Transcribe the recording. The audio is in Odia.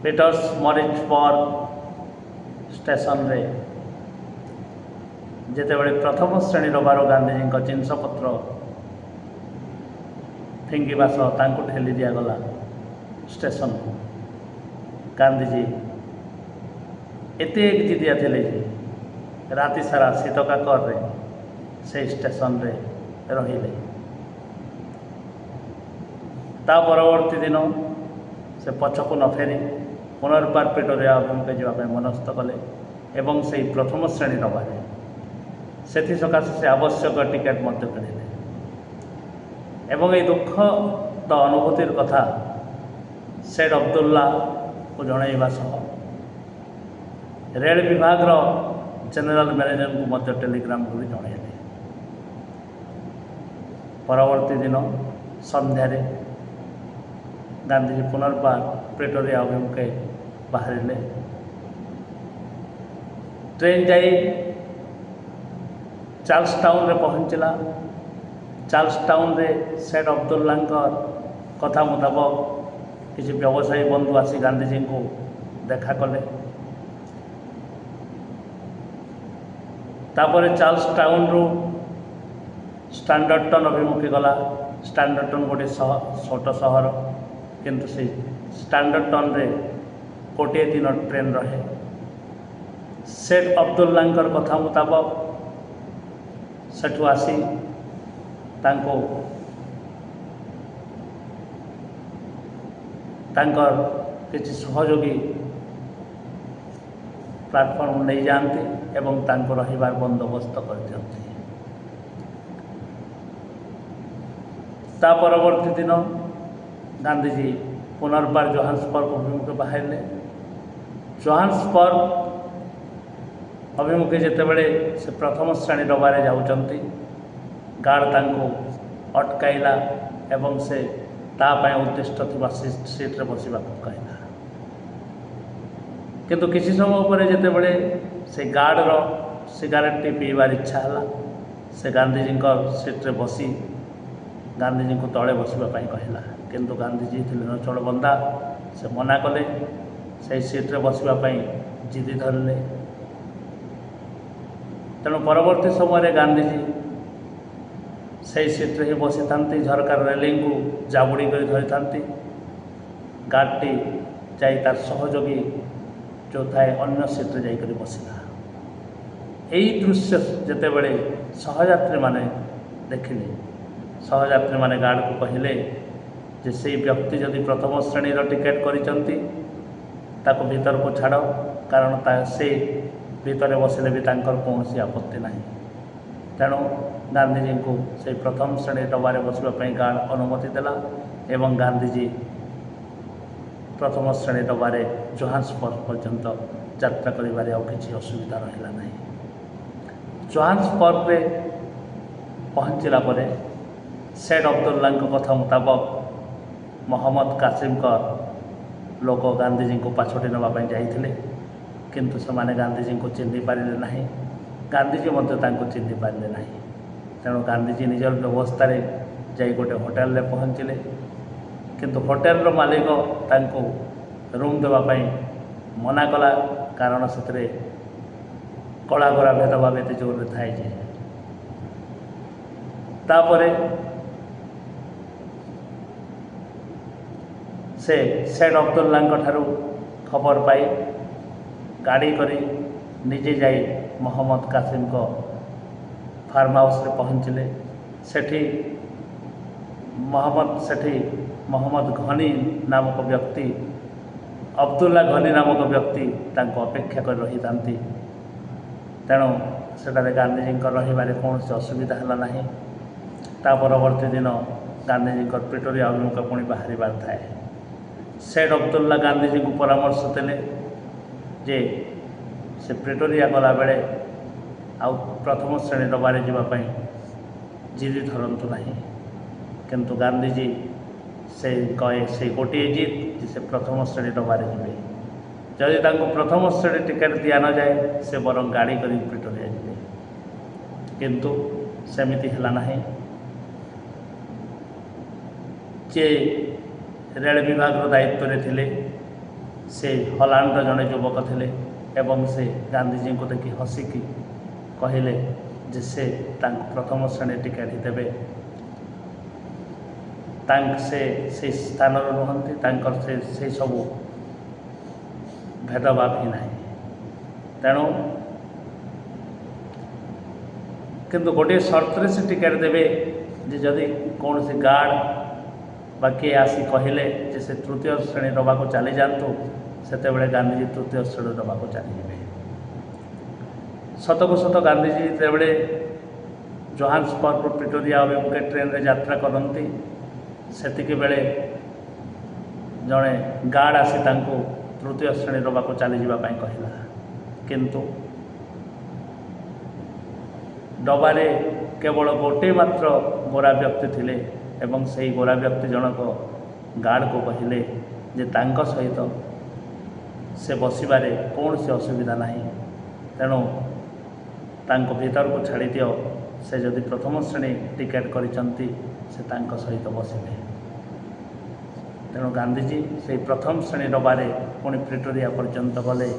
ପିଟର୍ସମରିଜବର୍ଗ ଷ୍ଟେସନରେ ଯେତେବେଳେ ପ୍ରଥମ ଶ୍ରେଣୀ ଡବାରୁ ଗାନ୍ଧିଜୀଙ୍କ ଜିନିଷପତ୍ର ଫିଙ୍ଗିବା ସହ ତାଙ୍କୁ ଠେଲି ଦିଆଗଲା ଷ୍ଟେସନକୁ। ଗାନ୍ଧିଜୀ ଏତେ ଜିଦିଆ ଥିଲେ ଯେ ରାତି ସାରା ଶୀତ କାକରରେ ସେହି ଷ୍ଟେସନରେ ରହିଲେ। ତା ପରବର୍ତ୍ତୀ ଦିନ ସେ ପଛକୁ ନ ଫେରି ପୁନର୍ବାର ପ୍ରିଟୋରିଆ ଅଭିମୁଖେ ଯିବା ପାଇଁ ମନସ୍ଥ କଲେ ଏବଂ ସେହି ପ୍ରଥମ ଶ୍ରେଣୀ ଡବାରେ ସେଥିସକାଶେ ସେ ଆବଶ୍ୟକ ଟିକେଟ୍ ମଧ୍ୟ କିଣିଲେ ଏବଂ ଏହି ଦୁଃଖଦ ଅନୁଭୂତିର କଥା ସେଠ୍ ଅବଦୁଲ୍ଲାଙ୍କୁ ଜଣାଇବା ସହ ରେଳ ବିଭାଗର ଜେନେରାଲ ମ୍ୟାନେଜରଙ୍କୁ ମଧ୍ୟ ଟେଲିଗ୍ରାମ କରି ଜଣାଇଲେ। ପରବର୍ତ୍ତୀ ଦିନ ସନ୍ଧ୍ୟାରେ ଗାନ୍ଧିଜୀ ପୁନର୍ବାର ପ୍ରିଟୋରିଆ ଅଭିମୁଖେ ବାହାରିଲେ। ଟ୍ରେନ୍ ଯାଇ ଚାର୍ଲସ ଟାଉନରେ ପହଞ୍ଚିଲା। ଚାର୍ଲସ ଟାଉନରେ ସେଠ୍ ଅବଦୁଲ୍ଲାଙ୍କ କଥା ମୁତାବକ କିଛି ବ୍ୟବସାୟୀ ବନ୍ଧୁ ଆସି ଗାନ୍ଧିଜୀଙ୍କୁ ଦେଖା କଲେ। ତାପରେ ଚାର୍ଲସ ଟାଉନରୁ ଷ୍ଟାଣ୍ଡର୍ଟନ ଅଭିମୁଖେ ଗଲା। ଷ୍ଟାଣ୍ଡର୍ଟନ ଗୋଟିଏ ଛୋଟ ସହର, କିନ୍ତୁ ସେ ଷ୍ଟାଣ୍ଡର୍ଟନରେ ଗୋଟିଏ ଦିନ ଟ୍ରେନ୍ ରହେ। ସେଠ୍ ଅବଦୁଲ୍ଲାଙ୍କର କଥା ମୁତାବକ ସେଠୁ ଆସି ତାଙ୍କୁ ତାଙ୍କର କିଛି ସହଯୋଗୀ ପ୍ଲାଟଫର୍ମ ନେଇଯାଆନ୍ତି ଏବଂ ତାଙ୍କୁ ରହିବାର ବନ୍ଦୋବସ୍ତ କରିଦିଅନ୍ତି। ତା ପରବର୍ତ୍ତୀ ଦିନ ଗାନ୍ଧିଜୀ ପୁନର୍ବାର ଜୋହାନ୍ସବର୍ଗ ଅଭିମୁଖେ ବାହାରିଲେ। ଜୋହାନ୍ସବର୍ଗ ଅଭିମୁଖେ ଯେତେବେଳେ ସେ ପ୍ରଥମ ଶ୍ରେଣୀ ଡବାରେ ଯାଉଛନ୍ତି, ଗାର୍ଡ଼ ତାଙ୍କୁ ଅଟକାଇଲା ଏବଂ ସେ ତା ପାଇଁ ଉଦ୍ଦିଷ୍ଟ ଥିବା ସିଟ୍ରେ ବସିବାକୁ କହିଲା। କିନ୍ତୁ କିଛି ସମୟ ପରେ ଯେତେବେଳେ ସେ ଗାର୍ଡ଼ର ସିଗାରେଟଟି ପିଇବାର ଇଚ୍ଛା ହେଲା, ସେ ଗାନ୍ଧିଜୀଙ୍କ ସିଟ୍ରେ ବସି ଗାନ୍ଧିଜୀଙ୍କୁ ତଳେ ବସିବା ପାଇଁ କହିଲା। କିନ୍ତୁ ଗାନ୍ଧିଜୀ ଥିଲେ ନଚଳବନ୍ଦା, ସେ ମନା କଲେ। ସେହି ସିଟ୍ରେ ବସିବା ପାଇଁ ଜିଦି ଧରିଲେ। ତେଣୁ ପରବର୍ତ୍ତୀ ସମୟରେ ଗାନ୍ଧିଜୀ ସେହି ସିଟ୍ରେ ହିଁ ବସିଥାନ୍ତି। ଝରକାର ରେଲିଂକୁ ଜାବୁଡ଼ି କରି ଧରିଥାନ୍ତି। ଗାର୍ଡ଼ଟି ଯାଇ ତାର ସହଯୋଗୀ ଯେଉଁ ଥାଏ ଅନ୍ୟ ସିଟ୍ରେ ଯାଇକରି ବସିଲା। ଏହି ଦୃଶ୍ୟ ଯେତେବେଳେ ସହଯାତ୍ରୀମାନେ ଦେଖିଲେ, ସହଯାତ୍ରୀମାନେ ଗାର୍ଡ଼କୁ କହିଲେ ଯେ ସେହି ବ୍ୟକ୍ତି ଯଦି ପ୍ରଥମ ଶ୍ରେଣୀର ଟିକେଟ୍ କରିଛନ୍ତି ତାକୁ ଭିତରକୁ ଛାଡ଼, କାରଣ ସେ ଭିତରେ ବସିଲେ ବି ତାଙ୍କର କୌଣସି ଆପତ୍ତି ନାହିଁ। ତେଣୁ ଗାନ୍ଧିଜୀଙ୍କୁ ସେହି ପ୍ରଥମ ଶ୍ରେଣୀ ଡବାରେ ବସିବା ପାଇଁ ଗାର୍ଡ଼ ଅନୁମତି ଦେଲା ଏବଂ ଗାନ୍ଧିଜୀ ପ୍ରଥମ ଶ୍ରେଣୀ ଡବାରେ ଜୋହାନ୍ସବର୍ଗ ପର୍ଯ୍ୟନ୍ତ ଯାତ୍ରା କରିବାରେ ଆଉ କିଛି ଅସୁବିଧା ରହିଲା ନାହିଁ। ଜୋହାନ୍ସବର୍ଗରେ ପହଞ୍ଚିଲା ପରେ ସେଠ୍ ଅବଦୁଲ୍ଲାଙ୍କ କଥା ମୁତାବକ ମହମ୍ମଦ କାସିମଙ୍କ ଲୋକ ଗାନ୍ଧିଜୀଙ୍କୁ ପାଛୋଟି ନେବା ପାଇଁ ଯାଇଥିଲେ, କିନ୍ତୁ ସେମାନେ ଗାନ୍ଧିଜୀଙ୍କୁ ଚିହ୍ନି ପାରିଲେ ନାହିଁ। ଗାନ୍ଧିଜୀ ମଧ୍ୟ ତାଙ୍କୁ ଚିହ୍ନି ପାରିଲେ ନାହିଁ। ତେଣୁ ଗାନ୍ଧିଜୀ ନିଜର ବ୍ୟବସ୍ଥାରେ ଯାଇ ଗୋଟିଏ ହୋଟେଲରେ ପହଞ୍ଚିଲେ, କିନ୍ତୁ ହୋଟେଲର ମାଲିକ ତାଙ୍କୁ ରୁମ୍ ଦେବା ପାଇଁ ମନା କଲା, କାରଣ ସେଥିରେ କଳାଗୋରା ଭେଦଭାବ ଏତେ ଜୋରରେ ଥାଏ ଯେ। ତାପରେ ସେ ସେଠ୍ ଅବଦୁଲ୍ଲାଙ୍କ ଠାରୁ ଖବର ପାଇ ଗାଡ଼ି କରି ନିଜେ ଯାଇ ମହମ୍ମଦ କାସିମଙ୍କ ଫାର୍ମ ହାଉସ୍ରେ ପହଞ୍ଚିଲେ। ସେଠି ମହମ୍ମଦ ଘନୀ ନାମକ ବ୍ୟକ୍ତି, ଅବଦୁଲ୍ଲା ଘନୀ ନାମକ ବ୍ୟକ୍ତି ତାଙ୍କୁ ଅପେକ୍ଷା କରି ରହିଥାନ୍ତି। ତେଣୁ ସେଠାରେ ଗାନ୍ଧିଜୀଙ୍କ ରହିବାରେ କୌଣସି ଅସୁବିଧା ହେଲା ନାହିଁ। ତା ପରବର୍ତ୍ତୀ ଦିନ ଗାନ୍ଧିଜୀଙ୍କର ପ୍ରିଟୋରିଆ ଅଭିମୁଖେ ପୁଣି ବାହାରିବାର ଥାଏ। ସେଠ୍ ଅବଦୁଲ୍ଲା ଗାନ୍ଧିଜୀଙ୍କୁ ପରାମର୍ଶ ଦେଲେ ଯେ ସେ ପ୍ରିଟୋରିଆ ଗଲାବେଳେ ଆଉ ପ୍ରଥମ ଶ୍ରେଣୀ ଡବାରେ ଯିବା ପାଇଁ ଜିଦି ଧରନ୍ତୁ ନାହିଁ। କିନ୍ତୁ ଗାନ୍ଧିଜୀ ସେଇ ଗୋଟିଏ ଜିଦ୍ ଯେ ସେ ପ୍ରଥମ ଶ୍ରେଣୀ ଡବାରେ ଯିବେ। ଯଦି ତାଙ୍କୁ ପ୍ରଥମ ଶ୍ରେଣୀ ଟିକେଟ୍ ଦିଆ ନଯାଏ ସେ ବରଂ ଗାଡ଼ି କରି ପ୍ରିଟୋରିଆ ଯିବେ। କିନ୍ତୁ ସେମିତି ହେଲା ନାହିଁ। ଯିଏ ରେଳ ବିଭାଗର ଦାୟିତ୍ୱରେ ଥିଲେ से हॉलैंड जड़े युवक थे एवं से गांधीजी को देखि हसिकी कहले जे से प्रथम श्रेणी टिकेट ही देवे। से स्थान नुहति से सबू भेदभाव ही ना। तेणु किंतु गोटे सर्त से टिकेट देवे जे जदि कौन से गार्ड बा किए आसी कहले जे से तृतीय श्रेणी दबा को चली जातु से गांधीजी तृतीय श्रेणी दबा को चली जाए। शतक शत गांधीजी तेबे जोहान्सबर्ग प्रिटोरिया अभिमुखे ट्रेन रे यात्रा करती सेतिके बेले जड़े गार्ड आसी तांको तृतीय श्रेणी दबा को चली जावाई कहला किंतु डबारे केवल गोटे मात्र गोरा व्यक्ति थिले एवं से गोरा व्यक्ति जनक गार्ड को कहले जे तांको सहित से बसबारे कौन से असुविधा नहीं। तेणु तांको भीतर को छाड़ी दियो से जदि प्रथम श्रेणी टिकेट करिसंती से तांको सहित बसबे। तेणु गांधीजी से प्रथम श्रेणी डबारे पुणी प्रिटोरिया पर्यंत गले।